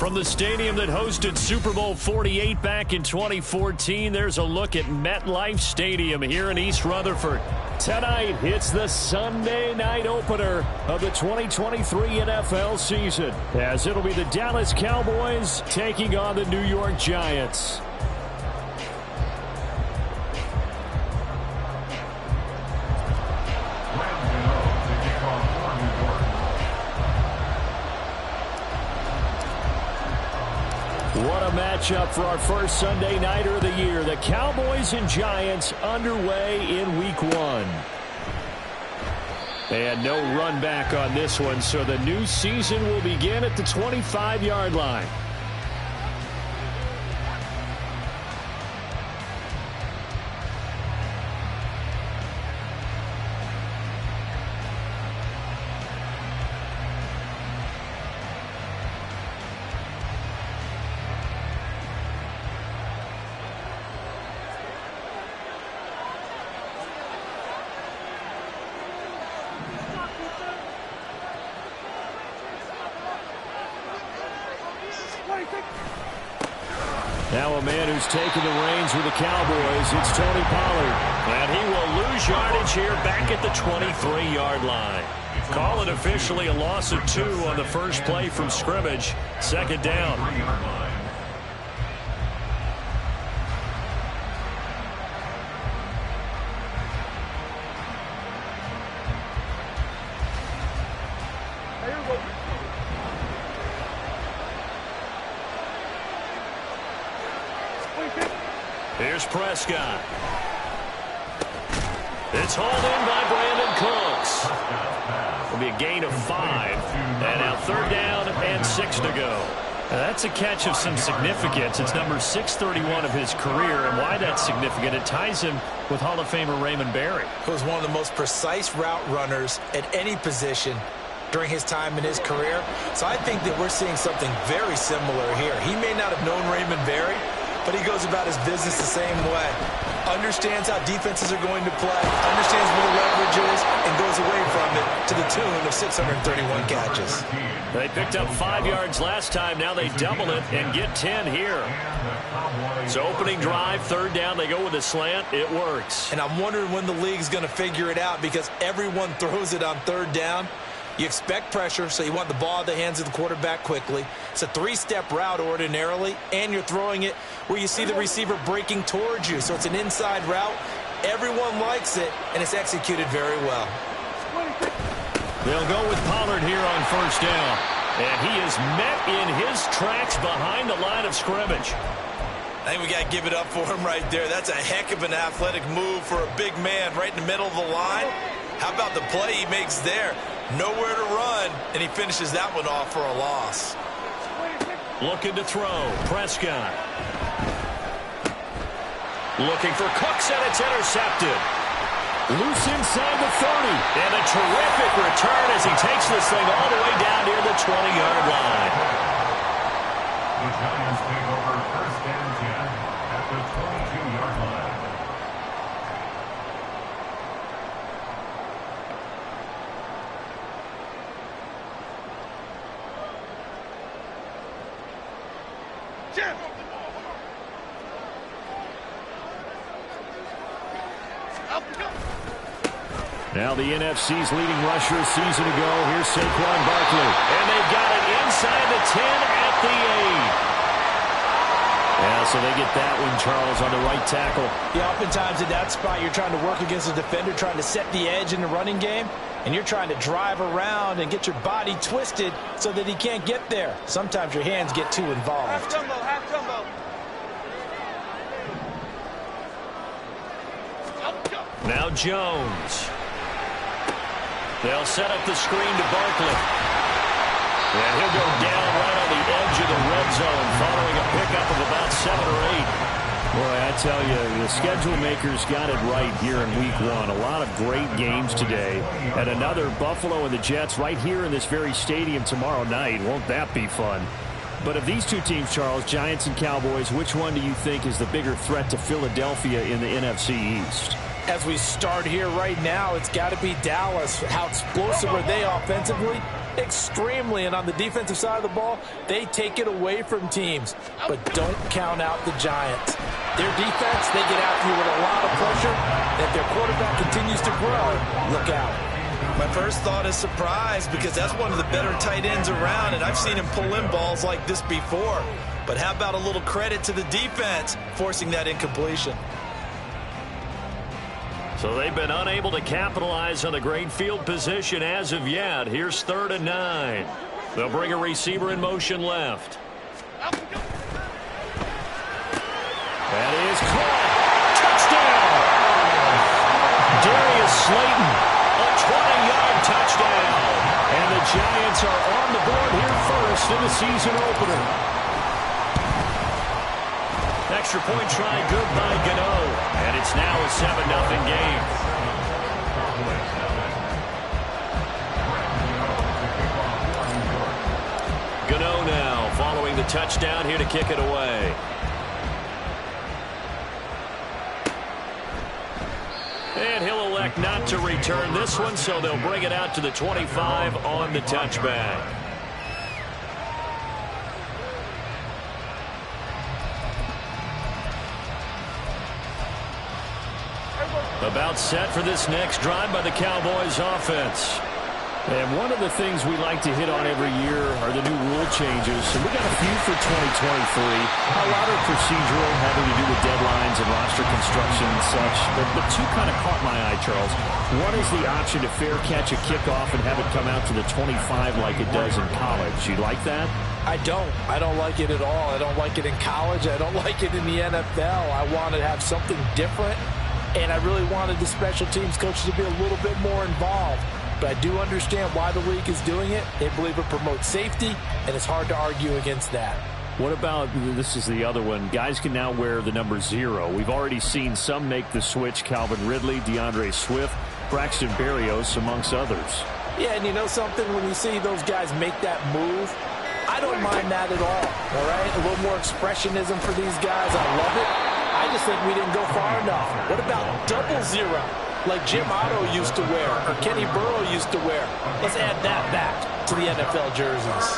From the stadium that hosted Super Bowl 48 back in 2014, there's a look at MetLife Stadium here in East Rutherford. Tonight, it's the Sunday night opener of the 2023 NFL season, as it'll be the Dallas Cowboys taking on the New York Giants. What a matchup for our first Sunday nighter of the year. The Cowboys and Giants underway in Week 1. And no run back on this one, so the new season will begin at the 25-yard line. Now a man who's taken the reins with the Cowboys, it's Tony Pollard. And he will lose yardage here back at the 23-yard line. Call it officially a loss of 2 on the first play from scrimmage. Second down. Here's Prescott. It's hauled in by Brandon Cooks. It'll be a gain of 5. And now third down and 6 to go. Now that's a catch of some significance. It's number 631 of his career. And why that's significant, it ties him with Hall of Famer Raymond Berry. Who was one of the most precise route runners at any position during his time in his career. So I think that we're seeing something very similar here. He may not have known Raymond Berry, but he goes about his business the same way. Understands how defenses are going to play, understands where the leverage is, and goes away from it to the tune of 631 catches. They picked up 5 yards last time. Now they double it and get 10 here. So opening drive, third down, they go with a slant. It works. And I'm wondering when the league's going to figure it out, because everyone throws it on third down. You expect pressure, so you want the ball in the hands of the quarterback quickly. It's a 3-step route ordinarily, and you're throwing it where you see the receiver breaking towards you. So it's an inside route. Everyone likes it, and it's executed very well. They'll go with Pollard here on first down. And he is met in his tracks behind the line of scrimmage. I think we got to give it up for him right there. That's a heck of an athletic move for a big man right in the middle of the line. How about the play he makes there? Nowhere to run, and he finishes that one off for a loss. Looking to throw. Prescott. Looking for Cooks, and it's intercepted. Loose inside the 30. And a terrific return as he takes this thing all the way down near the 20-yard line. The Giants take over first and 10 at the 22-yard line. Now the NFC's leading rusher a season ago. Here's Saquon Barkley. And they've got it inside the 10 at the 8. Yeah, so they get that one, Charles, on the right tackle. Yeah, oftentimes in that spot, you're trying to work against a defender, trying to set the edge in the running game, and you're trying to drive around and get your body twisted so that he can't get there. Sometimes your hands get too involved. Half jumbo. Now Jones. They'll set up the screen to Barkley. And he'll go down right on the edge of the red zone following a pickup of about 7 or 8. Boy, I tell you, the schedule makers got it right here in Week 1. A lot of great games today. And another Buffalo and the Jets right here in this very stadium tomorrow night. Won't that be fun? But of these two teams, Charles, Giants and Cowboys, which one do you think is the bigger threat to Philadelphia in the NFC East? As we start here right now, it's got to be Dallas. How explosive are they offensively? Extremely, and on the defensive side of the ball, they take it away from teams, but don't count out the Giants. Their defense, they get after you with a lot of pressure. If their quarterback continues to grow, look out. My first thought is surprise, because that's one of the better tight ends around, and I've seen him pull in balls like this before. But how about a little credit to the defense forcing that incompletion? So they've been unable to capitalize on a great field position as of yet. Here's 3rd and 9. They'll bring a receiver in motion left. That is caught. Touchdown! Darius Slayton, a 20-yard touchdown. And the Giants are on the board here first in the season opener. Extra point try good by Gano. And it's now a 7-0 game. Gano now following the touchdown here to kick it away. And he'll elect not to return this one, so they'll bring it out to the 25 on the touchback. About set for this next drive by the Cowboys offense. And one of the things we like to hit on every year are the new rule changes. And we got a few for 2023. A lot of procedural, having to do with deadlines and roster construction and such. But two kind of caught my eye, Charles. One is the option to fair catch a kickoff and have it come out to the 25 like it does in college. You like that? I don't like it at all. I don't like it in college. I don't like it in the NFL. I want to have something different. And I really wanted the special teams coaches to be a little bit more involved. But I do understand why the league is doing it. They believe it promotes safety, and it's hard to argue against that. What about, this is the other one, guys can now wear the number 0. We've already seen some make the switch, Calvin Ridley, DeAndre Swift, Braxton Berrios, amongst others. Yeah, and you know something? When you see those guys make that move, I don't mind that at all right? A little more expressionism for these guys. I love it. I just think we didn't go far enough. What about 00, like Jim Otto used to wear or Kenny Burrow used to wear? Let's add that back to the NFL jerseys.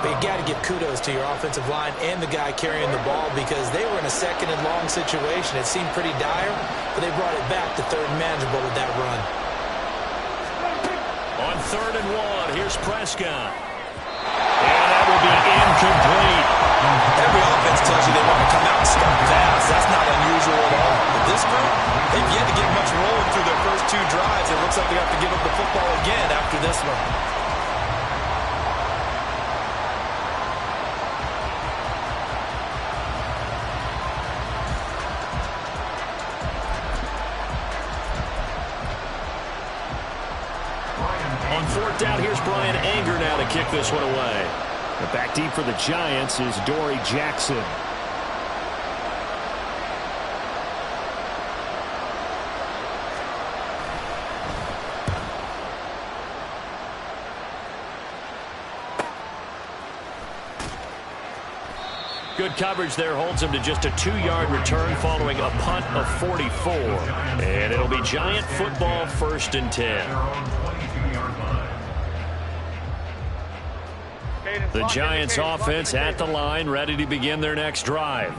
But you got to give kudos to your offensive line and the guy carrying the ball, because they were in a 2nd and long situation. It seemed pretty dire, but they brought it back to 3rd and manageable with that run. On 3rd and 1, here's Prescott. And that will be incomplete. Every offense tells you they want to come out and start fast. That's not unusual at all. But this group, they've yet to get much rolling through their first 2 drives. It looks like they have to give up the football again after this one. On 4th down, here's Brian Anger now to kick this one away. But back deep for the Giants is Dory Jackson. Good coverage there, holds him to just a 2-yard return following a punt of 44. And it'll be Giant football, 1st and 10. The Giants offense at the line, ready to begin their next drive.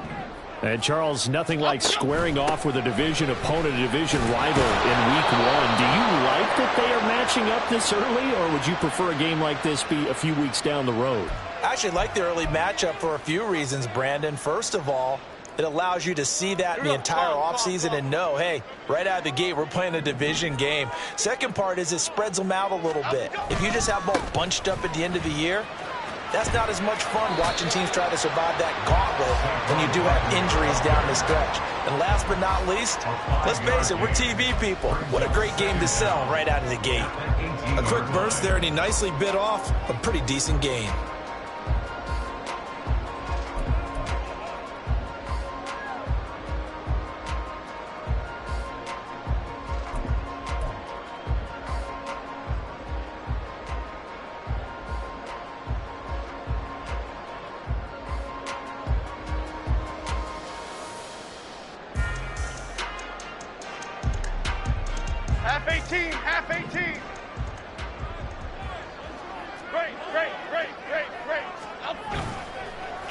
And Charles, nothing like squaring off with a division opponent, a division rival in week 1. Do you like that they are matching up this early, or would you prefer a game like this be a few weeks down the road? I actually like the early matchup for a few reasons, Brandon. First of all, it allows you to see that in the entire offseason and know, hey, right out of the gate, we're playing a division game. Second part is it spreads them out a little bit. If you just have them all bunched up at the end of the year, that's not as much fun watching teams try to survive that gauntlet when you do have injuries down the stretch. And last but not least, let's face it, we're TV people. What a great game to sell right out of the gate. A quick burst there, and he nicely bit off a pretty decent gain. Half 18, half 18.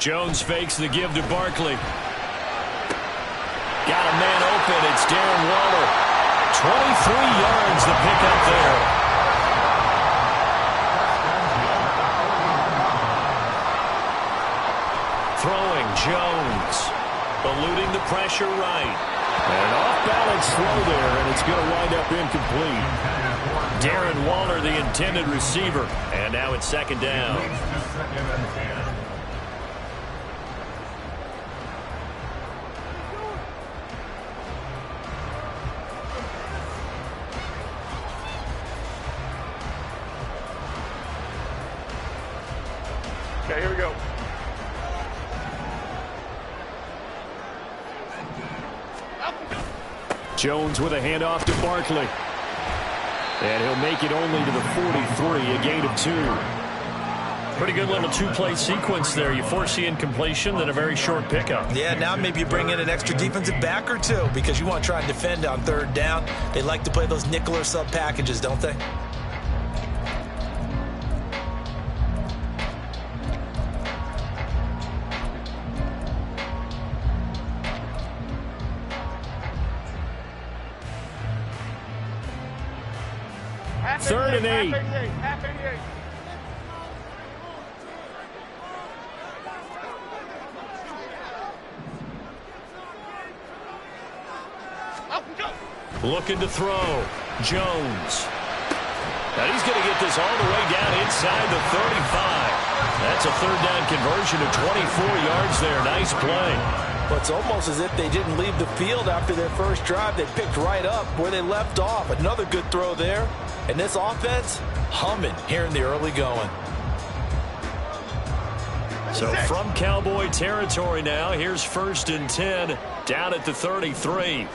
Jones fakes the give to Barkley. Got a man open. It's Darren Waller. 23 yards the pickup there. Throwing Jones. Eluding the pressure right. And an off-balance throw there, and it's going to wind up incomplete. Darren Waller, the intended receiver. And now it's second down. Okay, here we go. Jones with a handoff to Barkley. And he'll make it only to the 43, a gain of 2. Pretty good little two-play sequence there. You force the incompletion, then a very short pickup. Yeah, now maybe you bring in an extra defensive back or two because you want to try and defend on third down. They like to play those nickel or sub packages, don't they? Third and 8. Half 88. Looking to throw. Jones. And he's going to get this all the way down inside the 35. That's a third down conversion of 24 yards there. Nice play. Well, it's almost as if they didn't leave the field after their first drive. They picked right up where they left off. Another good throw there. And this offense, humming here in the early going. So from Cowboy territory now, here's 1st and 10 down at the 33.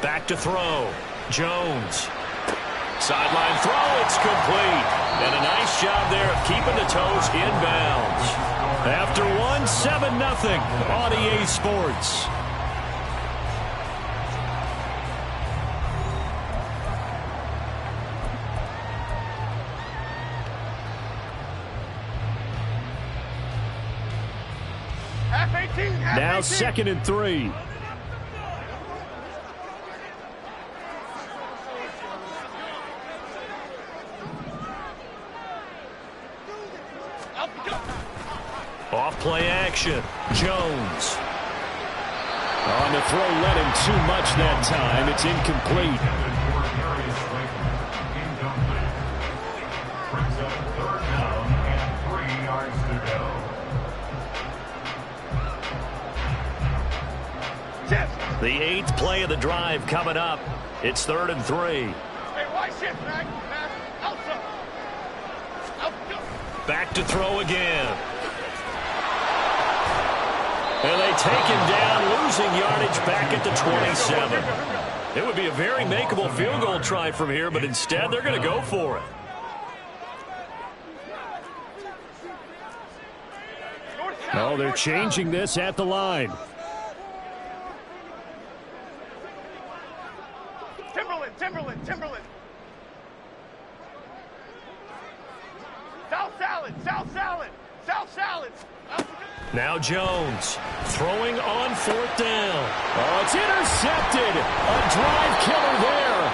Back to throw. Jones. Sideline throw, it's complete. And a nice job there of keeping the toes inbounds. After one, 7-0 on EA Sports. Now 2nd and 3. Off play action. Jones. On the throw, let him too much that time. It's incomplete. Brings up 3rd down and 3 yards to go. The 8th play of the drive coming up. It's 3rd and 3. Hey, why shift, Mac? Outside. Back to throw again. And they take him down, losing yardage back at the 27. It would be a very makeable field goal try from here, but instead they're going to go for it. Oh, they're changing this at the line. Timberland. South salad. Now Jones throwing on 4th down. Oh, it's intercepted. A drive killer there.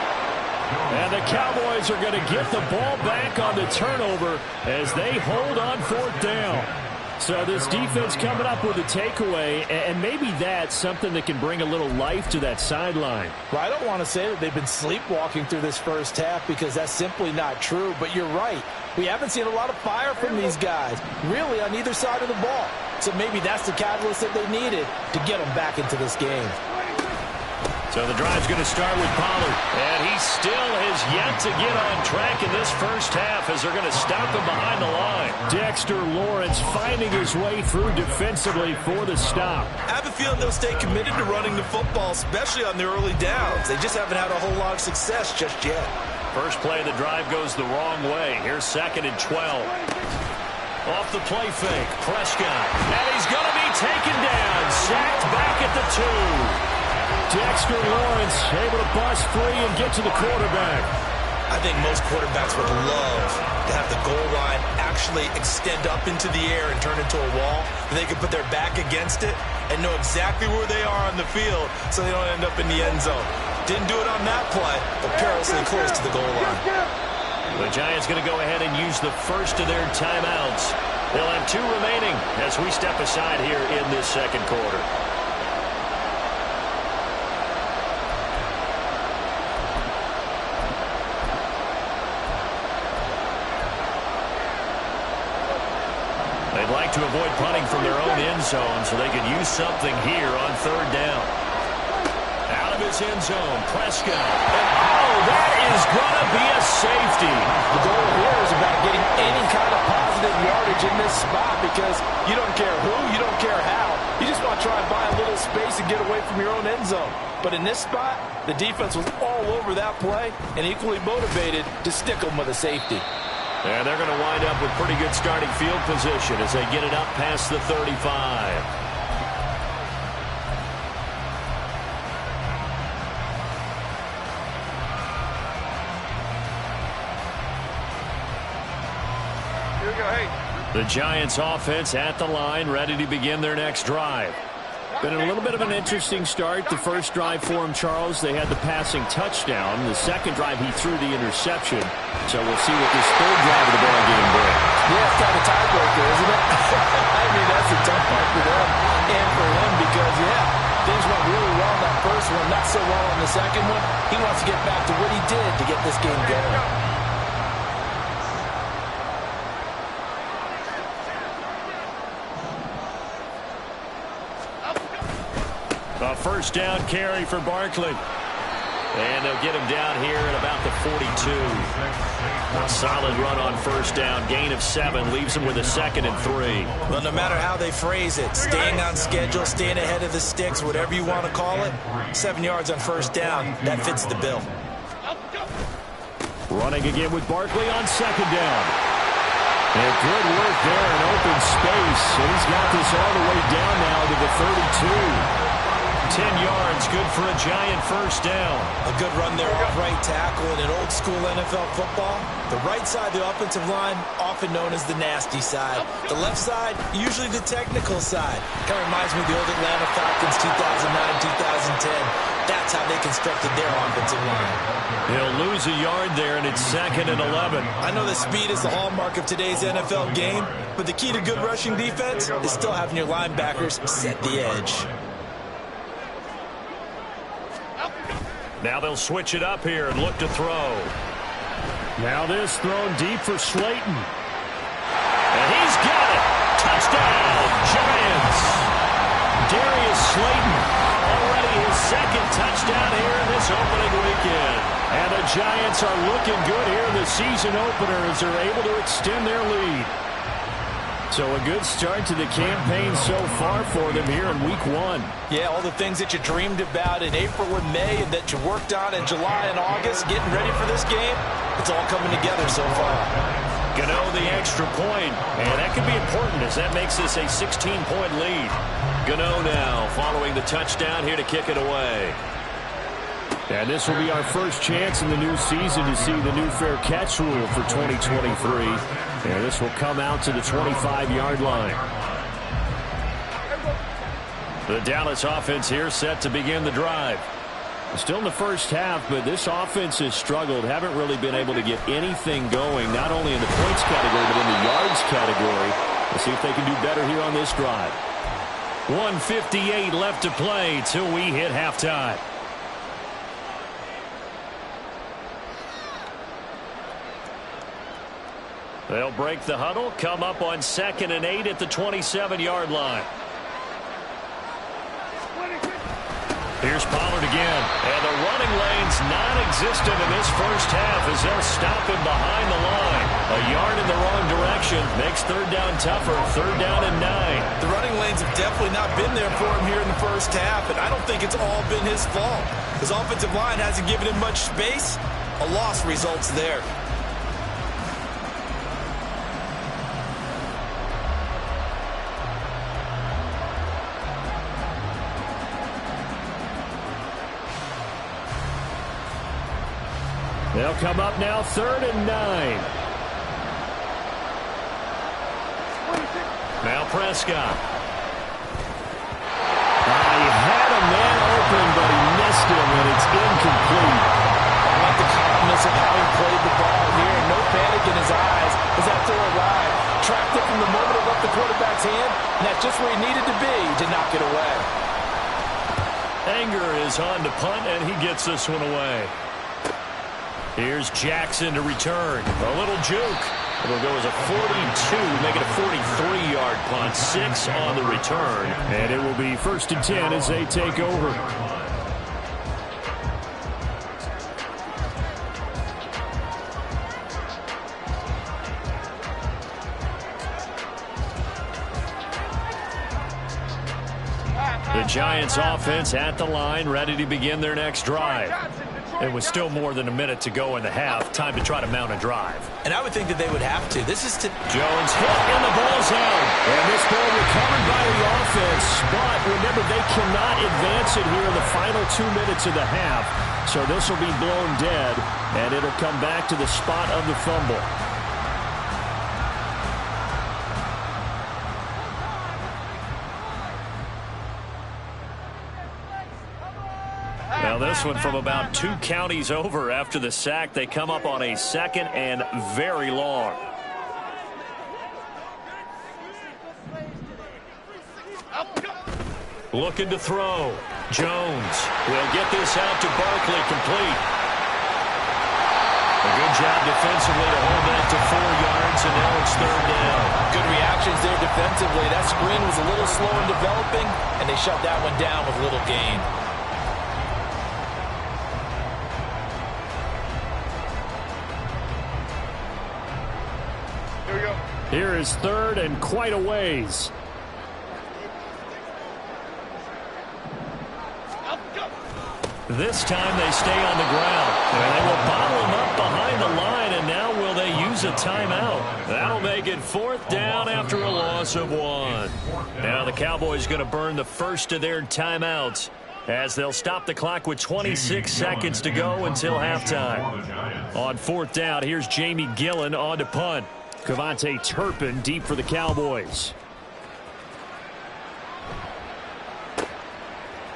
And the Cowboys are going to get the ball back on the turnover as they hold on 4th down. So this defense coming up with a takeaway, and maybe that's something that can bring a little life to that sideline. Well, I don't want to say that they've been sleepwalking through this first half because that's simply not true, but you're right. We haven't seen a lot of fire from these guys, really, on either side of the ball. So maybe that's the catalyst that they needed to get them back into this game. So the drive's going to start with Pollard. And he still has yet to get on track in this first half as they're going to stop him behind the line. Dexter Lawrence finding his way through defensively for the stop. I have a feeling they'll stay committed to running the football, especially on the early downs. They just haven't had a whole lot of success just yet. First play of the drive goes the wrong way. Here's 2nd and 12. Off the play fake, Prescott. And he's going to be taken down. Sacked back at the 2. Dexter Lawrence able to bust free and get to the quarterback. I think most quarterbacks would love to have the goal line actually extend up into the air and turn into a wall. And they can put their back against it and know exactly where they are on the field so they don't end up in the end zone. Didn't do it on that play, but perilously close to the goal line. The Giants going to go ahead and use the first of their timeouts. They'll have 2 remaining as we step aside here in this second quarter. They'd like to avoid punting from their own end zone so they can use something here on 3rd down. Out of his end zone, Prescott. And, oh, that is going to be a safety. The goal here is about getting any kind of positive yardage in this spot because you don't care who, you don't care how. You just want to try and buy a little space and get away from your own end zone. But in this spot, the defense was all over that play and equally motivated to stick them with a safety. And they're going to wind up with pretty good starting field position as they get it up past the 35. Here we go, hey. The Giants offense at the line, ready to begin their next drive. Been a little bit of an interesting start. The first drive for him, Charles, they had the passing touchdown. The second drive, he threw the interception. So we'll see what this third drive of the ball game brings. Yeah, it's kind of a tiebreaker, isn't it? I mean, that's a tough part for them and for him because, yeah, things went really well in that first one, not so well in the second one. He wants to get back to what he did to get this game going. A first down carry for Barkley. And they'll get him down here at about the 42. A solid run on first down. Gain of 7 leaves him with a 2nd and 3. Well, no matter how they phrase it, staying on schedule, staying ahead of the sticks, whatever you want to call it, 7 yards on first down, that fits the bill. Running again with Barkley on 2nd down. And good work there in open space. And he's got this all the way down now to the 32. 10 yards, good for a Giant first down. A good run there off right tackle in an old-school NFL football. The right side, the offensive line, often known as the nasty side. The left side, usually the technical side. Kind of reminds me of the old Atlanta Falcons 2009-2010. That's how they constructed their offensive line. He'll lose a yard there, and it's 2nd and 11. I know that speed is the hallmark of today's NFL game, but the key to good rushing defense is still having your linebackers set the edge. Now they'll switch it up here and look to throw. Now this thrown deep for Slayton. And he's got it. Touchdown, Giants. Darius Slayton, already his 2nd touchdown here in this opening weekend. And the Giants are looking good here in the season opener as they're able to extend their lead. So a good start to the campaign so far for them here in week 1. Yeah, all the things that you dreamed about in April and May and that you worked on in July and August, getting ready for this game, it's all coming together so far. Gano the extra point, and that could be important as that makes this a 16-point lead. Gano now following the touchdown here to kick it away. And this will be our first chance in the new season to see the new fair catch rule for 2023. And this will come out to the 25-yard line. The Dallas offense here set to begin the drive. Still in the first half, but this offense has struggled. Haven't really been able to get anything going, not only in the points category, but in the yards category. Let's see if they can do better here on this drive. 1:58 left to play till we hit halftime. They'll break the huddle, come up on 2nd and 8 at the 27-yard line. Here's Pollard again. And the running lane's non-existent in this first half as they'll stop him behind the line. A yard in the wrong direction makes 3rd down tougher. 3rd down and 9. The running lanes have definitely not been there for him here in the first half, and I don't think it's all been his fault. His offensive line hasn't given him much space. A loss results there. They'll come up now 3rd and 9. Now Prescott. He had a man open, but he missed him, and it's incomplete. I like the calmness of how he played the ball here. No panic in his eyes as that throw arrived. Tracked it from the moment it left the quarterback's hand, and that's just where he needed to be to knock it away. Anger is on to punt, and he gets this one away. Here's Jackson to return. A little juke. It'll go as a 42, make it a 43-yard punt. 6 on the return. And it will be 1st and 10 as they take over. The Giants offense at the line, ready to begin their next drive. It was still more than a minute to go in the half. Time to try to mount a drive. And I would think that they would have to. This is to... Jones hit, and the ball's out. And this ball recovered by the offense. But remember, they cannot advance it here in the final 2 minutes of the half. So this will be blown dead, and it'll come back to the spot of the fumble. Now this one from about 2 counties over after the sack. They come up on a 2nd and very long. Looking to throw. Jones will get this out to Barkley, complete. A good job defensively to hold that to 4 yards, and now it's 3rd down. Good reactions there defensively. That screen was a little slow in developing, and they shut that one down with little gain. Here is 3rd and quite a ways. This time they stay on the ground. And they will bottle him up behind the line, and now will they use a timeout? That'll make it 4th down after a loss of 1. Now the Cowboys going to burn the first of their timeouts as they'll stop the clock with 26 seconds to go until halftime. On 4th down, here's Jamie Gillen on to punt. Kevontae Turpin deep for the Cowboys.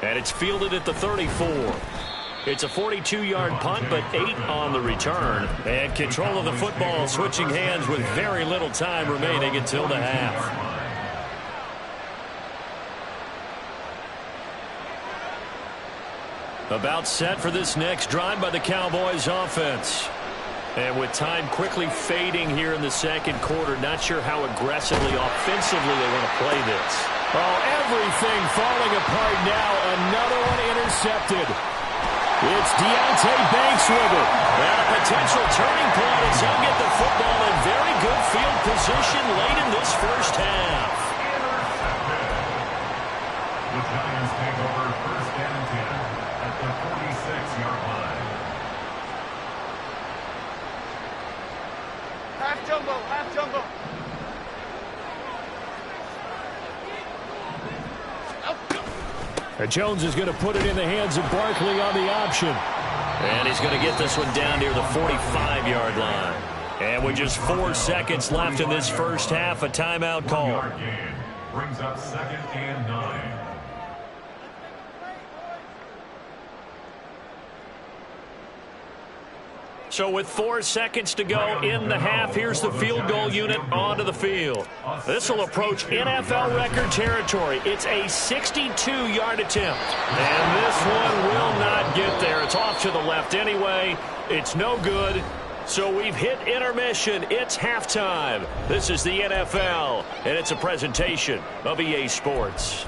And it's fielded at the 34. It's a 42-yard punt, but 8 on the return. And control of the football switching hands with very little time remaining until the half. About set for this next drive by the Cowboys offense. And with time quickly fading here in the 2nd quarter, not sure how aggressively, offensively they want to play this. Oh, everything falling apart now. Another one intercepted. It's Deonte Banks with it. And a potential turning point as he'll get the football in very good field position late in this first half. The Giants take over 1st and 10 at the 46-yard line. Half jumbo, half jumbo. Jones is going to put it in the hands of Barkley on the option. And he's going to get this one down near the 45-yard line. And with just 4 seconds left in this first half, a timeout call. Brings up 2nd and 9. So with 4 seconds to go in the half, here's the field goal unit onto the field. This will approach NFL record territory. It's a 62-yard attempt. And this one will not get there. It's off to the left anyway. It's no good. So we've hit intermission. It's halftime. This is the NFL, and it's a presentation of EA Sports.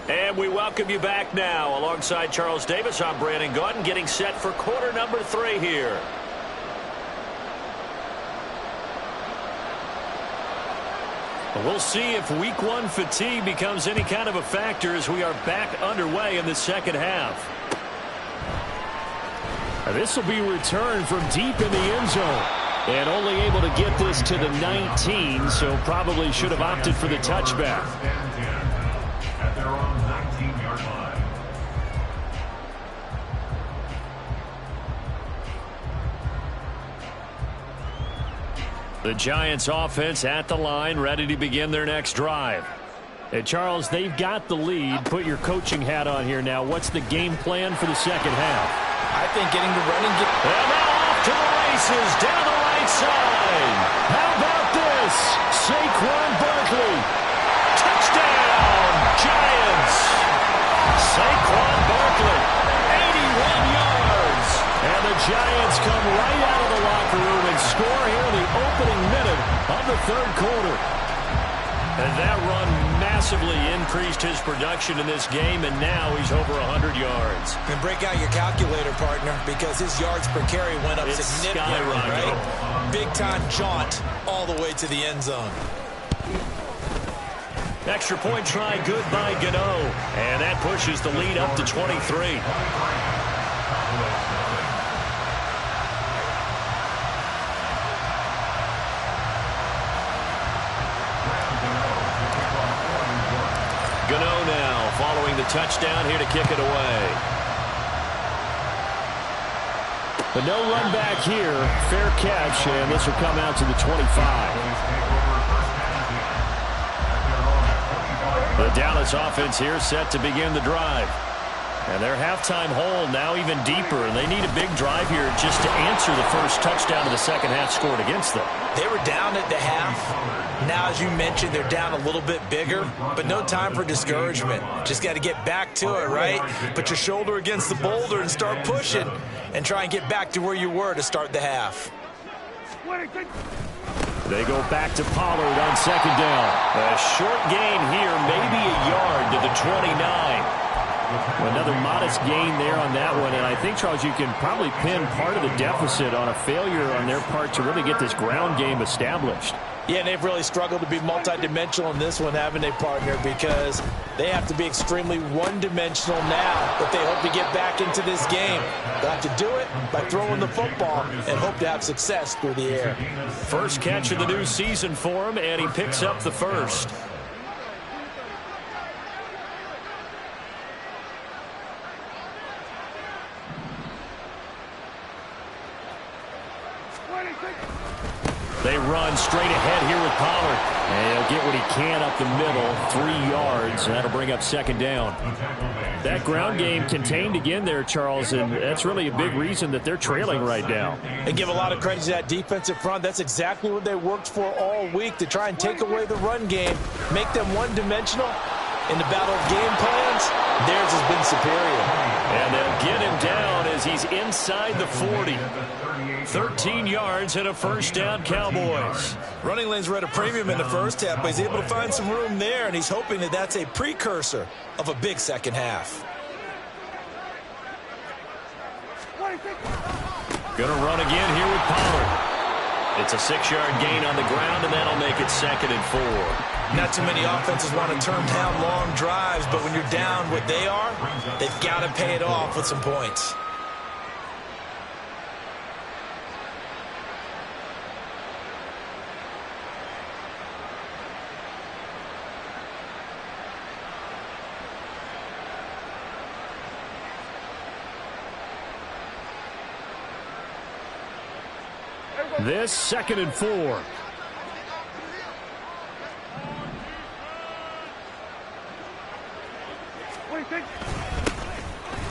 And we welcome you back now. Alongside Charles Davis, I'm Brandon Gaudin, getting set for quarter number 3 here. We'll see if week 1 fatigue becomes any kind of a factor as we are back underway in the second half. This will be returned from deep in the end zone. And only able to get this to the 19, so probably should have opted for the touchback. At their own 19-yard line. The Giants offense at the line, ready to begin their next drive. Hey, Charles, they've got the lead. Put your coaching hat on here now. What's the game plan for the second half? I think getting the running game. And now off to the races down the right side. How about this? Saquon Barkley. Touchdown, Giants. Saquon Barkley, 81 yards. And the Giants come right out of the locker room and score here in the opening minute of the third quarter. And that run massively increased his production in this game, and now he's over 100 yards. And break out your calculator, partner, because his yards per carry went up significantly, right? Big-time jaunt all the way to the end zone. Extra point try good by Gano. And that pushes the lead up to 23. Gano now following the touchdown here to kick it away. But no run back here. Fair catch, and this will come out to the 25. The Dallas offense here set to begin the drive. And their halftime hole now even deeper, and they need a big drive here just to answer the first touchdown of the second half scored against them. They were down at the half. Now, as you mentioned, they're down a little bit bigger, but no time for discouragement. Just got to get back to it, right? Put your shoulder against the boulder and start pushing and try and get back to where you were to start the half. They go back to Pollard on second down. A short gain here, maybe a yard to the 29. Another modest gain there on that one, and I think, Charles, you can probably pin part of the deficit on a failure on their part to really get this ground game established. Yeah, and they've really struggled to be multidimensional in this one, haven't they, partner? Because they have to be extremely one-dimensional now if they hope to get back into this game. They'll have to do it by throwing the football and hope to have success through the air. First catch of the new season for him, and he picks up the first. They run straight ahead here with Pollard. And he'll get what he can up the middle, 3 yards, and that'll bring up second down. That ground game contained again there, Charles, and that's really a big reason that they're trailing right now. And give a lot of credit to that defensive front. That's exactly what they worked for all week, to try and take away the run game, make them one-dimensional. In the battle of game plans, theirs has been superior. And they'll get him down as he's inside the 40. 13 yards and a first down, Cowboys. Running lanes were at a premium in the first half, but he's able to find some room there, and he's hoping that that's a precursor of a big second half. Gonna run again here with Pollard. It's a 6-yard gain on the ground, and that'll make it second and 4. Not too many offenses want to turn down long drives, but when you're down what they are, they've got to pay it off with some points. This second and 4.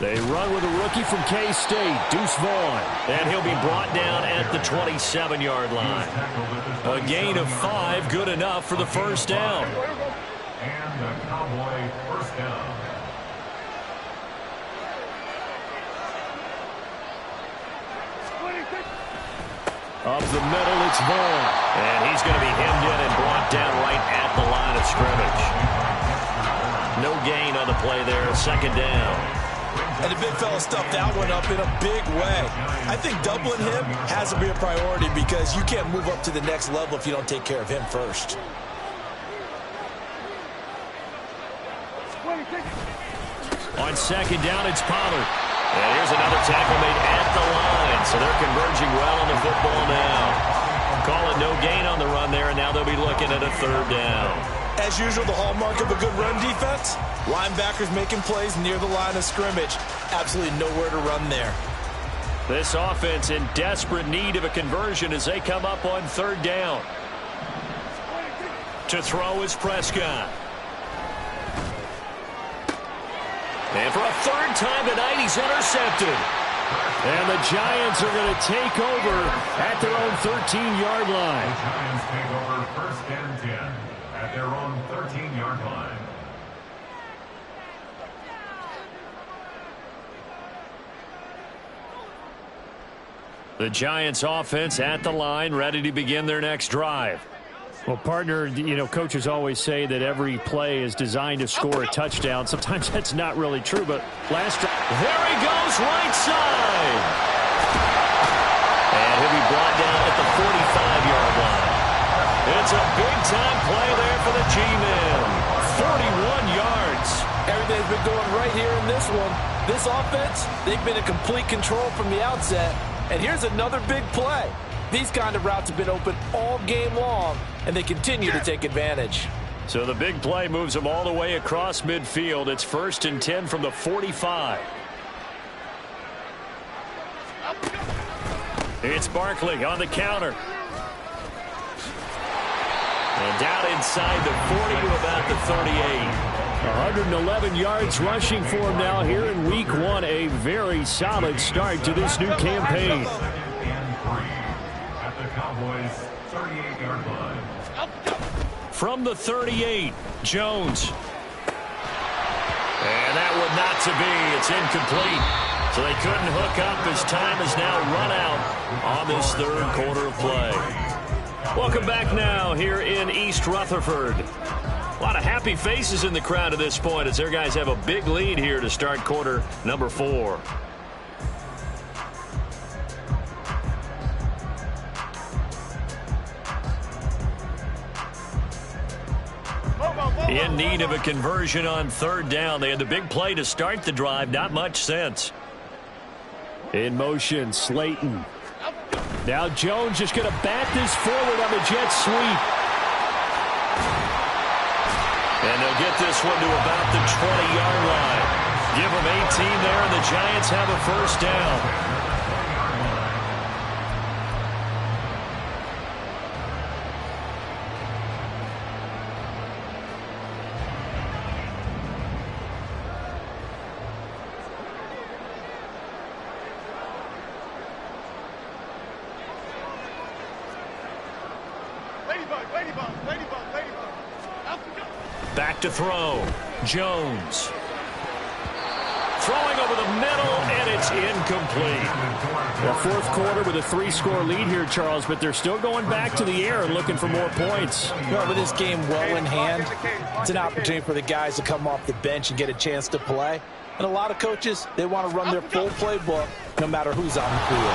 They run with a rookie from K-State, Deuce Vaughn. And he'll be brought down at the 27-yard line. A gain of 5, good enough for the first down. And the Cowboy first down. Up the middle, it's Vaughn. And he's going to be hemmed in and brought down right at the line of scrimmage. No gain on the play there, second down. And the big fella stuffed that one up in a big way. I think doubling him has to be a priority because you can't move up to the next level if you don't take care of him first. On second down, it's Pollard. And here's another tackle made at the line. So they're converging well on the football now. Call it no gain on the run there, and now they'll be looking at a third down. As usual, the hallmark of a good run defense, linebackers making plays near the line of scrimmage. Absolutely nowhere to run there. This offense in desperate need of a conversion as they come up on third down. To throw is Prescott. And for a third time tonight, he's intercepted. And the Giants are going to take over at their own 13-yard line. The Giants take over first and 10 at their own 13-yard line. The Giants offense at the line, ready to begin their next drive. Well, partner, you know, coaches always say that every play is designed to score a touchdown. Sometimes that's not really true, but last drive. There he goes, right side. And he'll be brought down at the 45-yard line. It's a big-time play there for the G-men. 41 yards. Everything's been going right here in this one. This offense, they've been in complete control from the outset. And here's another big play. These kind of routes have been open all game long, and they continue to take advantage. So the big play moves them all the way across midfield. It's 1st and 10 from the 45. It's Barkley on the counter. And down inside the 40 to about the 38. 111 yards rushing for him now here in week 1. A very solid start to this new campaign. At the Cowboys 38-yard line. From the 38, Jones. And that would not to be. It's incomplete. So they couldn't hook up as time is now run out on this third quarter of play. Welcome back now here in East Rutherford. A lot of happy faces in the crowd at this point as their guys have a big lead here to start quarter number 4. In need of a conversion on third down. They had the big play to start the drive. Not much sense. In motion, Slayton. Now Jones just going to bat this forward on the jet sweep. And they'll get this one to about the 20-yard line. Give them 18 there, and the Giants have a first down. Back to throw. Jones. Throwing over the middle, and it's incomplete. The fourth quarter with a 3-score lead here, Charles, but they're still going back to the air and looking for more points. With this game well in hand, it's an opportunity for the guys to come off the bench and get a chance to play. And a lot of coaches, they want to run their full playbook no matter who's on the field.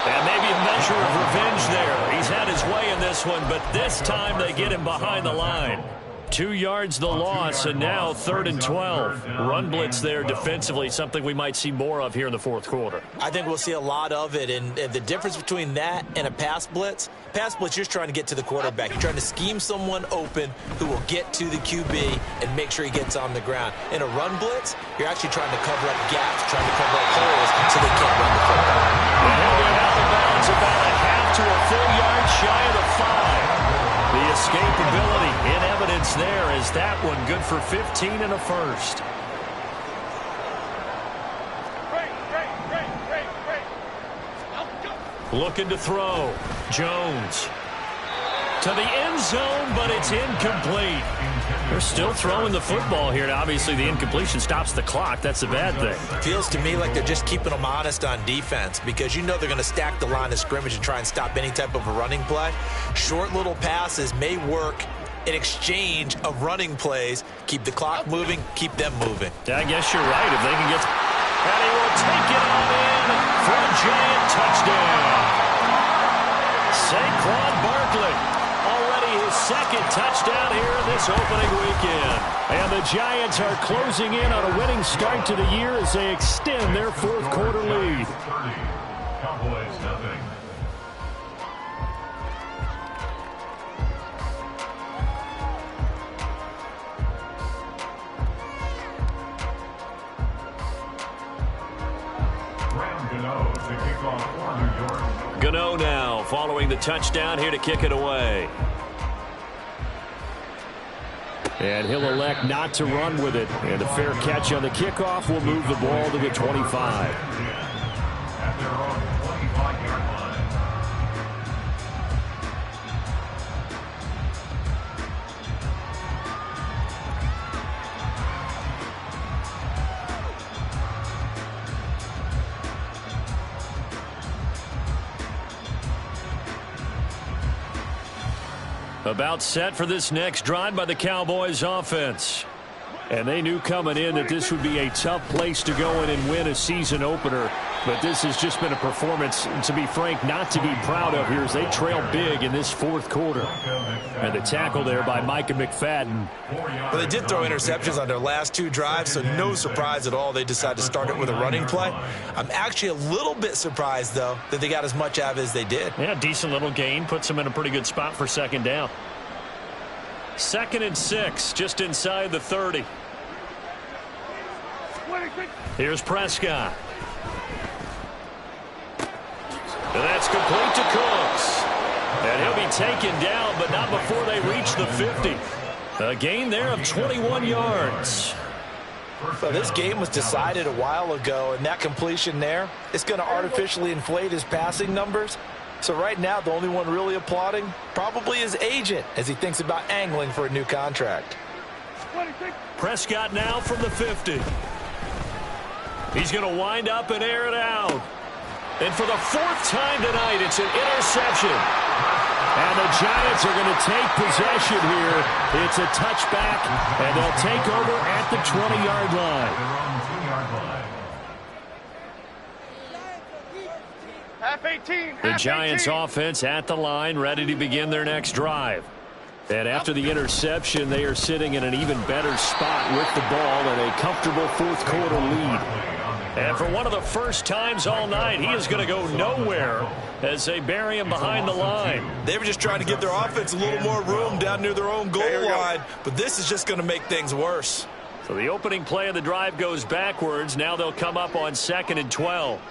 And maybe a measure of revenge there. He's had his way in this one, but this time they get him behind the line. 2 yards the loss, and now 3rd and 12. Run blitz there defensively, something we might see more of here in the fourth quarter. I think we'll see a lot of it, and the difference between that and a pass blitz, you're just trying to get to the quarterback. You're trying to scheme someone open who will get to the QB and make sure he gets on the ground. In a run blitz, you're actually trying to cover up gaps, trying to cover up holes so they can't run the football. And he'll be out of bounds about a half to a full yard shy of the 5. The escapability in evidence there is that one good for 15 and a first. Looking to throw. Jones. To the end zone, but it's incomplete. They're still throwing the football here. Now, obviously, the incompletion stops the clock. That's the bad thing. Feels to me like they're just keeping them honest on defense because you know they're going to stack the line of scrimmage and try and stop any type of a running play. Short little passes may work in exchange of running plays. Keep the clock moving, keep them moving. I guess you're right. If they can get... And he will take it on in for a Giant touchdown. Saquon Barkley. Already his second touchdown here this opening weekend. And the Giants are closing in on a winning start to the year as they extend their fourth quarter lead. 30. Cowboys nothing. Gano now following the touchdown here to kick it away. And he'll elect not to run with it. And a fair catch on the kickoff will move the ball to the 25. At their own 25-yard line. About set for this next drive by the Cowboys offense. And they knew coming in that this would be a tough place to go in and win a season opener. But this has just been a performance, to be frank, not to be proud of here as they trail big in this fourth quarter. And the tackle there by Micah McFadden. Well, they did throw interceptions on their last two drives, so no surprise at all they decided to start it with a running play. I'm actually a little bit surprised, though, that they got as much out of it as they did. Yeah, decent little gain. Puts them in a pretty good spot for second down. 2nd and 6, just inside the 30. Here's Prescott. And that's complete to Cooks. And he'll be taken down, but not before they reach the 50. A gain there of 21 yards. Well, this game was decided a while ago, and that completion there is going to artificially inflate his passing numbers. So right now, the only one really applauding probably his agent as he thinks about angling for a new contract. Prescott now from the 50. He's going to wind up and air it out. And for the 4th time tonight, it's an interception. And the Giants are going to take possession here. It's a touchback, and they'll take over at the 20-yard line. Half 18. The Giants offense at the line, ready to begin their next drive. And after the interception, they are sitting in an even better spot with the ball and a comfortable fourth quarter lead. And for one of the first times all night, he is going to go nowhere as they bury him behind the line. They were just trying to give their offense a little more room down near their own goal line, but this is just going to make things worse. So the opening play of the drive goes backwards. Now they'll come up on 2nd and 12.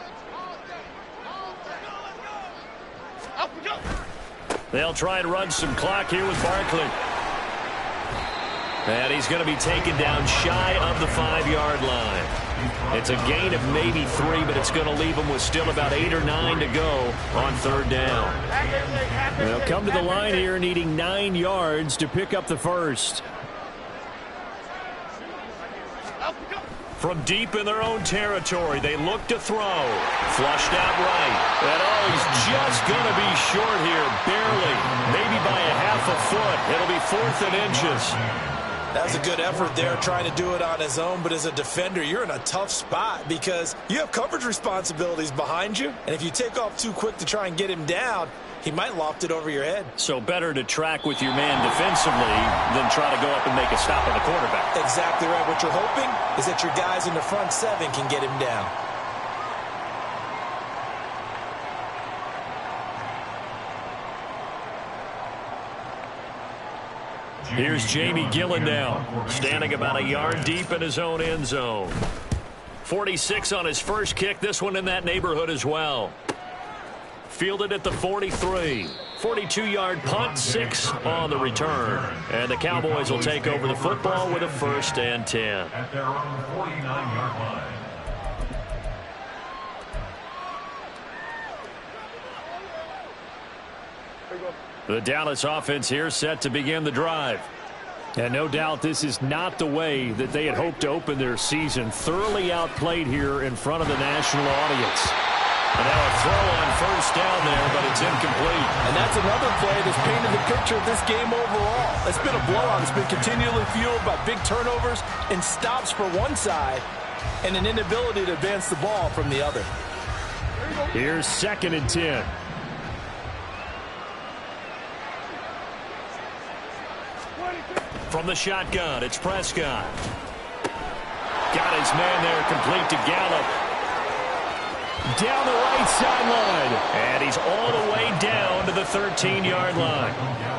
They'll try and run some clock here with Barkley. And he's going to be taken down shy of the 5-yard line. It's a gain of maybe 3, but it's going to leave them with still about 8 or 9 to go on 3rd down. They'll come to the line here needing 9 yards to pick up the first. From deep in their own territory, they look to throw. Flushed out right. And he's just going to be short here, barely. Maybe by a half a foot. It'll be 4th and inches. That's a good effort there, trying to do it on his own. But as a defender, you're in a tough spot because you have coverage responsibilities behind you. And if you take off too quick to try and get him down, he might loft it over your head. So better to track with your man defensively than try to go up and make a stop on the quarterback. Exactly right. What you're hoping is that your guys in the front 7 can get him down. Here's Jamie Gillen now, standing about a yard deep in his own end zone. 46 on his first kick, this one in that neighborhood as well. Fielded at the 43. 42-yard punt, 6 on the return. And the Cowboys will take over the football with a 1st and 10. At their own 49-yard line. The Dallas offense here set to begin the drive. And no doubt this is not the way that they had hoped to open their season. Thoroughly outplayed here in front of the national audience. And now a throw on 1st down there, but it's incomplete. And that's another play that's painted the picture of this game overall. It's been a blowout. It's been continually fueled by big turnovers and stops for one side and an inability to advance the ball from the other. Here's 2nd and 10. From the shotgun, it's Prescott. Got his man there, complete to Gallup. Down the right sideline. And he's all the way down to the 13-yard line.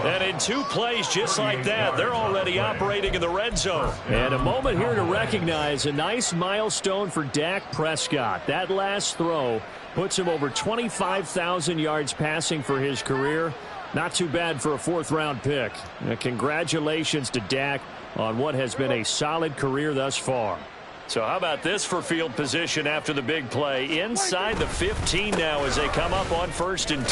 And in 2 plays just like that, they're already operating in the red zone. And a moment here to recognize a nice milestone for Dak Prescott. That last throw puts him over 25,000 yards passing for his career. Not too bad for a 4th-round pick. Congratulations to Dak on what has been a solid career thus far. So how about this for field position after the big play? Inside the 15 now as they come up on 1st and 10.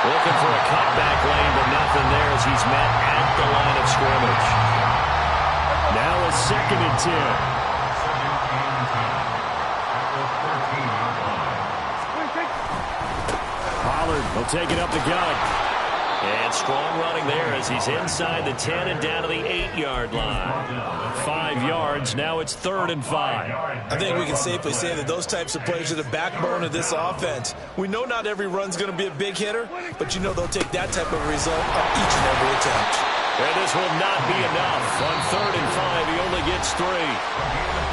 Looking for a cutback lane, but nothing there as he's met at the line of scrimmage. Now a 2nd and 10. Pollard will take it up the gut. And strong running there as he's inside the 10 and down to the 8-yard line. 5 yards. Now it's 3rd and 5. I think we can safely say that those types of plays are the backbone of this offense. We know not every run's going to be a big hitter, but you know they'll take that type of result on each and every attempt. And this will not be enough. On 3rd and 5, he only gets 3.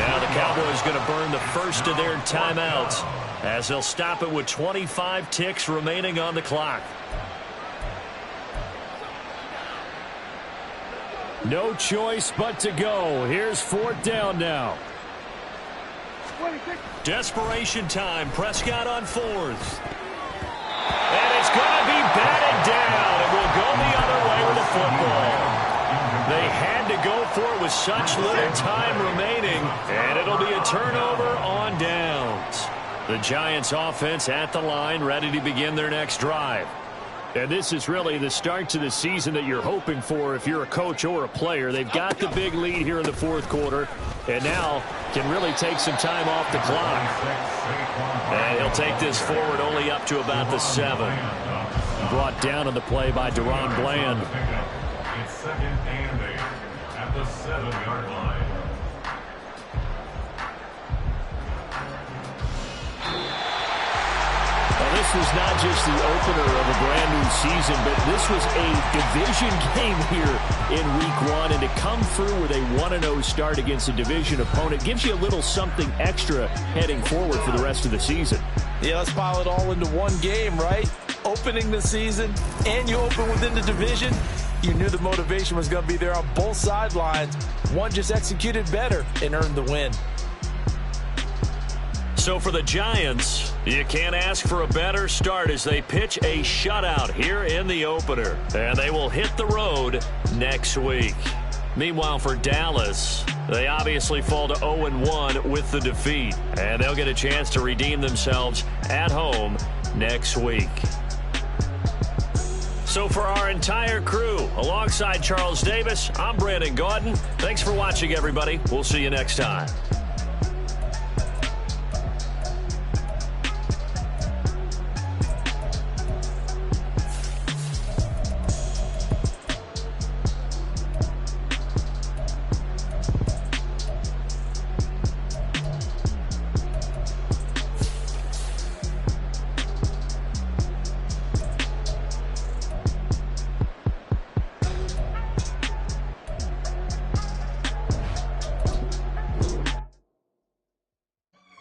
Now the Cowboys going to burn the first of their timeouts as they'll stop it with 25 ticks remaining on the clock. No choice but to go. Here's 4th down now. Desperation time. Prescott on 4th. And it's going to be batted down. It will go the other way with the football. They had to go for it with such little time remaining. And it'll be a turnover on downs. The Giants offense at the line, ready to begin their next drive. And this is really the start to the season that you're hoping for if you're a coach or a player. They've got the big lead here in the 4th quarter, and now can really take some time off the clock. And he'll take this forward only up to about the 7. Brought down on the play by Deron Bland. It's 2nd and 8 at the 7-yard line. This was not just the opener of a brand new season, but this was a division game here in week 1. And to come through with a 1-0 start against a division opponent gives you a little something extra heading forward for the rest of the season. Yeah, let's pile it all into one game, right? Opening the season, and you open within the division. You knew the motivation was going to be there on both sidelines. One just executed better and earned the win. So for the Giants, you can't ask for a better start as they pitch a shutout here in the opener. And they will hit the road next week. Meanwhile, for Dallas, they obviously fall to 0-1 with the defeat. And they'll get a chance to redeem themselves at home next week. So for our entire crew, alongside Charles Davis, I'm Brandon Gaudin. Thanks for watching, everybody. We'll see you next time.